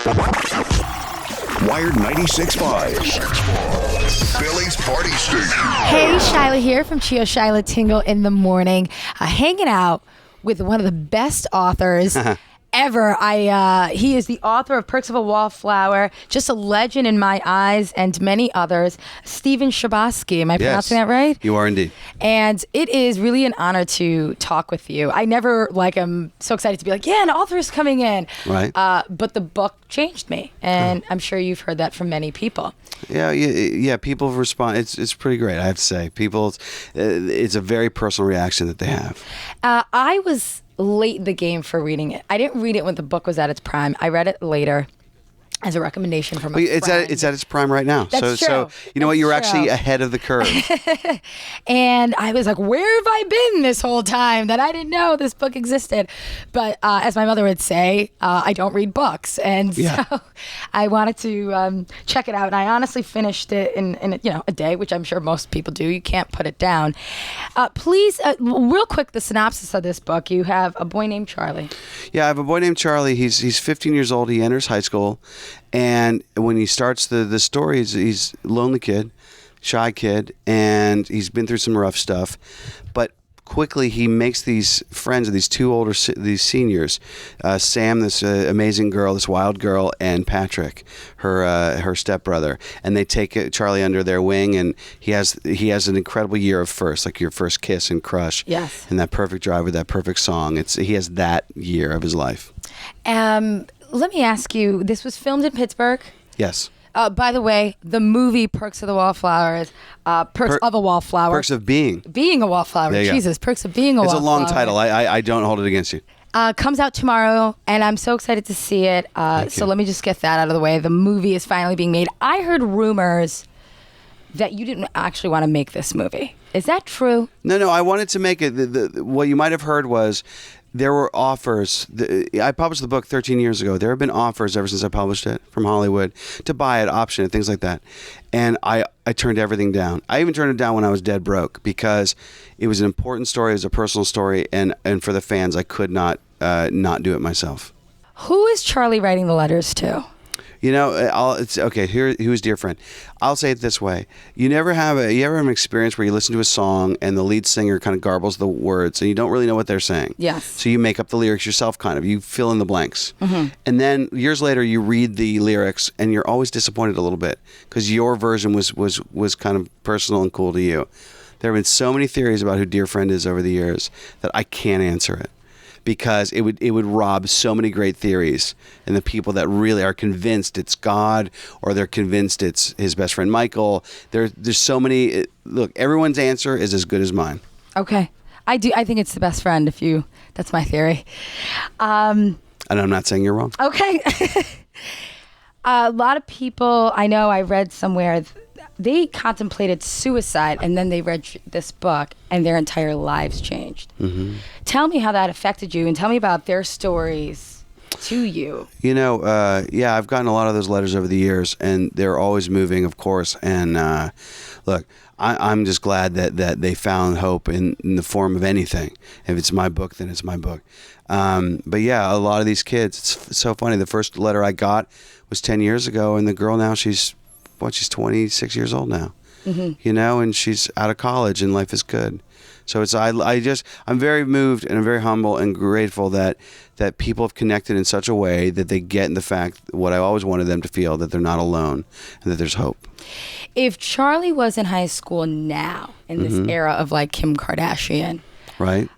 Wired 96.5. Philly's party station. Hey, Shila here from Shila Tingle in the morning, hanging out with one of the best authors ever. He is the author of Perks of a Wallflower, just a legend in my eyes, and many others. Stephen Chbosky, am I pronouncing that right? You are indeed. And it is really an honor to talk with you. I never am so excited to be like, yeah, an author is coming in. Right. But the book changed me, and I'm sure you've heard that from many people. Yeah. People respond. It's pretty great, I have to say. People, it's a very personal reaction that they have. I was late in the game for reading it. I didn't read it when the book was at its prime. I read it later as a recommendation from a friend. It's at its prime right now. That's true. So you know what? You're actually ahead of the curve. And I was like, where have I been this whole time that I didn't know this book existed? But as my mother would say, I don't read books. And so I wanted to check it out. And I honestly finished it in a day, which I'm sure most people do. You can't put it down. Please, real quick, the synopsis of this book. You have a boy named Charlie. Yeah, I have a boy named Charlie. He's 15 years old. He enters high school. And when he starts the story, he's a lonely kid, shy kid, and he's been through some rough stuff. But quickly he makes these friends of these these seniors, Sam, this amazing girl, this wild girl, and Patrick, her stepbrother, and they take Charlie under their wing, and he has an incredible year of first, like your first kiss and crush, yes, and that perfect drive with that perfect song. He has that year of his life. Let me ask you, this was filmed in Pittsburgh? Yes. By the way, the movie Perks of the Wallflower is Perks of a Wallflower. Perks of being. Being a wallflower. Jesus, Perks of being a It's wallflower. It's a long title. I don't hold it against you. Comes out tomorrow, and I'm so excited to see it. So let me just get that out of the way. The movie is finally being made. I heard rumors that you didn't actually want to make this movie. Is that true? No, I wanted to make it. What you might have heard was there were offers. I published the book 13 years ago. There have been offers ever since I published it from Hollywood to buy it, option it, things like that. And I turned everything down. I even turned it down when I was dead broke because it was an important story, it was a personal story, and for the fans, I could not do it myself. Who is Charlie writing the letters to? You know, it's okay. Who's dear friend? I'll say it this way: you ever have an experience where you listen to a song and the lead singer kind of garbles the words and you don't really know what they're saying? Yes. So you make up the lyrics yourself, kind of. You fill in the blanks, mm-hmm. and then years later you read the lyrics and you're always disappointed a little bit because your version was kind of personal and cool to you. There have been so many theories about who dear friend is over the years that I can't answer it, because it would rob so many great theories, and the people that really are convinced it's God or they're convinced it's his best friend Michael. There's so many. Look, everyone's answer is as good as mine. Okay, I think it's the best friend. That's my theory. And I'm not saying you're wrong. Okay. A lot of people I know. I read somewhere. They contemplated suicide, and then they read this book, and their entire lives changed. Mm-hmm. Tell me how that affected you, and tell me about their stories to you. You know, I've gotten a lot of those letters over the years, and they're always moving, of course. And look, I'm just glad that they found hope in the form of anything. If it's my book, then it's my book. But yeah, a lot of these kids, it's so funny. The first letter I got was 10 years ago, and the girl now, she's 26 years old now, mm-hmm. you know, and she's out of college and life is good. So I'm very moved and I'm very humble and grateful that people have connected in such a way that they get in the fact what I always wanted them to feel, that they're not alone and that there's hope. If Charlie was in high school now, in this mm-hmm. era of like Kim Kardashian, right,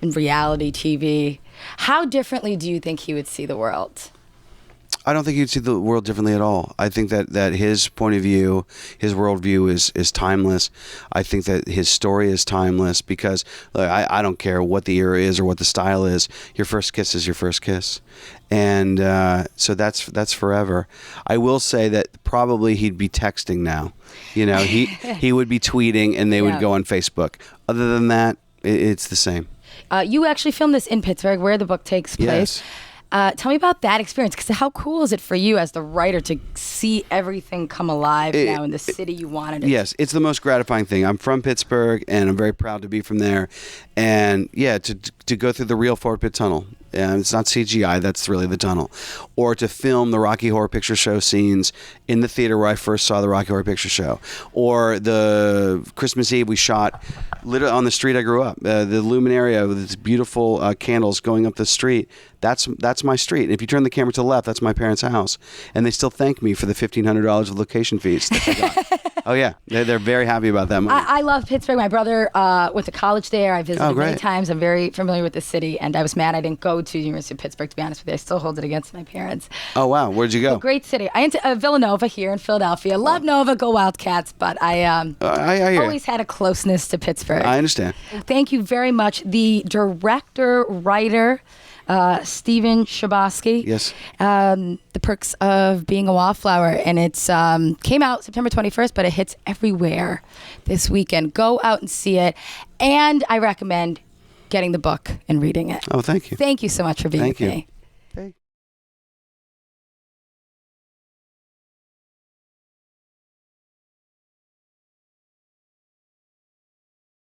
in reality TV, how differently do you think he would see the world? I don't think he'd see the world differently at all. I think that his point of view, his worldview is timeless. I think that his story is timeless because look, I don't care what the era is or what the style is. Your first kiss is your first kiss. And so that's forever. I will say that probably he'd be texting now. You know, he would be tweeting and they would go on Facebook. Other than that, it's the same. You actually filmed this in Pittsburgh where the book takes place. Yes. Tell me about that experience, because how cool is it for you as the writer to see everything come alive now in the city you wanted it? Yes, it's the most gratifying thing. I'm from Pittsburgh, and I'm very proud to be from there. And yeah, to go through the real Fort Pitt Tunnel It's not CGI. That's really the tunnel. Or to film the Rocky Horror Picture Show scenes in the theater where I first saw the Rocky Horror Picture Show. Or the Christmas Eve we shot literally on the street I grew up. The Luminaria with its beautiful candles going up the street. That's my street. And if you turn the camera to the left, that's my parents' house. And they still thank me for the $1,500 of location fees that they got. Oh, yeah. They're very happy about that money. I love Pittsburgh. My brother went to college there. I visited many great. times. I'm very familiar with the city. And I was mad I didn't go to the University of Pittsburgh, to be honest with you. I still hold it against my parents. Oh, wow. Where'd you go? Great city. I went to Villanova here in Philadelphia. Love Nova, go Wildcats. But I hear. always had a closeness to Pittsburgh. I understand. Thank you very much. The director, writer, Stephen Chbosky. Yes. The Perks of Being a Wallflower. And it's came out September 21st, but it hits everywhere this weekend. Go out and see it. And I recommend getting the book and reading it. Oh, thank you. Thank you so much for being with me.